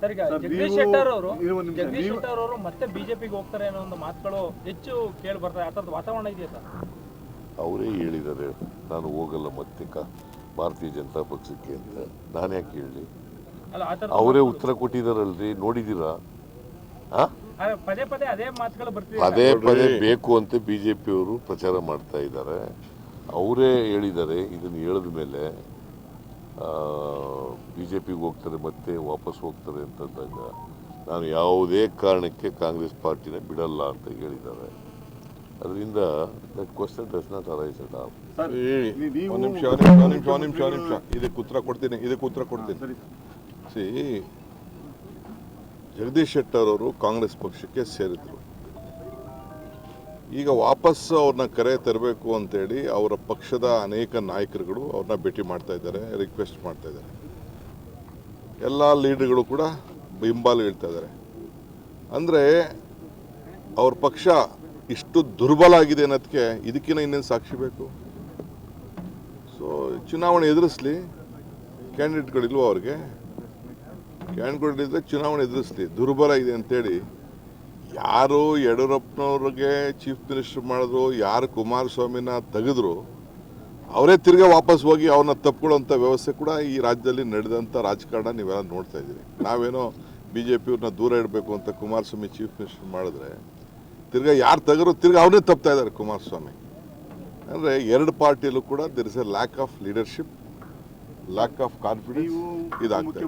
Sir, ಈಗ ಜಗದೀಶ್ ಶೆಟ್ಟರ್ ಅವರು ಮತ್ತೆ ಬಿಜೆಪಿಗೆ ಹೋಗ್ತಾರೆ ಅನ್ನೋ ಒಂದು ಮಾತುಗಳು ಹೆಚ್ಚು ಕೇಳಿ ಬರ್ತಾರೆ. ಆ ಥರದ ವಾತಾವರಣ ಇದೆಯಾ ಸರ್? ಅವರೇ ಹೇಳಿದ್ದಾರೆ ನಾನು ಹೋಗಲ್ಲ ಮತ್ತೆ ಭಾರತೀಯ ಜನತಾ ಪಕ್ಷಕ್ಕೆ ಅಂತ. ನಾನು ಯಾಕೆ ಹೇಳಿ? ಅಲ್ಲ, ಆ ಥರದ ಅವರೇ ಉತ್ತರ ಕೊಟ್ಟಿದ್ದಾರಲ್ರಿ, ನೋಡಿದ್ದೀರಾ? ಪದೇ ಪದೇ ಅದೇ ಮಾತುಗಳು ಬರ್ತಿದೆ. ಪದೇ ಪದೇ ಬೇಕು ಅಂತ ಬಿಜೆಪಿಯವರು ಪ್ರಚಾರ ಮಾಡ್ತಾ ಇದ್ದಾರೆ. ಅವರೇ ಹೇಳಿದ್ದಾರೆ. ಇದನ್ನು ಹೇಳಿದ ಮೇಲೆ ಬಿಜೆಪಿಗೆ ಹೋಗ್ತಾರೆ ಮತ್ತೆ ವಾಪಸ್ ಹೋಗ್ತಾರೆ ಅಂತಂದಾಗ ನಾನು ಯಾವುದೇ ಕಾರಣಕ್ಕೆ ಕಾಂಗ್ರೆಸ್ ಪಾರ್ಟಿನ ಬಿಡಲ್ಲ ಅಂತ ಹೇಳಿದ್ದಾರೆ. ಅದರಿಂದ that question does not arise at all. ಒಂದು ನಿಮಿಷ ಇದಕ್ಕೆ ಉತ್ತರ ಕೊಡ್ತೀನಿ. ಸಿ, ಜಗದೀಶ್ ಶೆಟ್ಟರ್ ಅವರು ಕಾಂಗ್ರೆಸ್ ಪಕ್ಷಕ್ಕೆ ಸೇರಿದ್ರು. ಈಗ ವಾಪಸ್ ಅವ್ರನ್ನ ಕರೆ ತರಬೇಕು ಅಂತೇಳಿ ಅವರ ಪಕ್ಷದ ಅನೇಕ ನಾಯಕರುಗಳು ಅವ್ರನ್ನ ಭೇಟಿ ಮಾಡ್ತಾ ಇದ್ದಾರೆ, ರಿಕ್ವೆಸ್ಟ್ ಮಾಡ್ತಾ ಇದ್ದಾರೆ. ಎಲ್ಲ ಲೀಡರ್ಗಳು ಕೂಡ ಬೆಂಬಲ ಹೇಳ್ತಾ ಇದ್ದಾರೆ. ಅಂದರೆ ಅವ್ರ ಪಕ್ಷ ಇಷ್ಟು ದುರ್ಬಲ ಆಗಿದೆ ಅನ್ನೋದಕ್ಕೆ ಇದಕ್ಕಿಂತ ಇನ್ನೇನು ಸಾಕ್ಷಿ ಬೇಕು? ಸೊ ಚುನಾವಣೆ ಎದುರಿಸಲಿ, ಕ್ಯಾಂಡಿಡೇಟ್ಗಳಿಲ್ವ ಅವ್ರಿಗೆ? ಕ್ಯಾಂಡಿಡೇಟ್ಗಳಿದ್ರೆ ಚುನಾವಣೆ ಎದುರಿಸಲಿ. ದುರ್ಬಲ ಇದೆ ಅಂತೇಳಿ ಯಾರು ಯಡಿಯೂರಪ್ಪನವ್ರಿಗೆ ಚೀಫ್ ಮಿನಿಸ್ಟರ್ ಮಾಡಿದ್ರು, ಯಾರು ಕುಮಾರಸ್ವಾಮಿನ ತೆಗೆದ್ರು, ಅವರೇ ತಿರ್ಗಾ ವಾಪಸ್ ಹೋಗಿ ಅವ್ರನ್ನ ತಪ್ಕೊಳ್ಳೋಂಥ ವ್ಯವಸ್ಥೆ ಕೂಡ ಈ ರಾಜ್ಯದಲ್ಲಿ ನಡೆದಂಥ ರಾಜಕಾರಣ ನೀವೆಲ್ಲ ನೋಡ್ತಾ ಇದ್ದೀರಿ. ನಾವೇನೋ BJP-ಅವ್ರನ್ನ ದೂರ ಇಡಬೇಕು ಅಂತ ಕುಮಾರಸ್ವಾಮಿ ಚೀಫ್ ಮಿನಿಸ್ಟರ್ ಮಾಡಿದ್ರೆ ತಿರ್ಗಾ ಯಾರು ತೆಗೆದ್ರು ತಿರ್ಗಾ ಅವರೇ ತಪ್ತಾ ಇದ್ದಾರೆ ಕುಮಾರಸ್ವಾಮಿ. ಅಂದರೆ ಎರಡು ಪಾರ್ಟಿಯಲ್ಲೂ ಕೂಡ there is a lack of leadership, lack of confidence ಇದಾಗ್ತದೆ.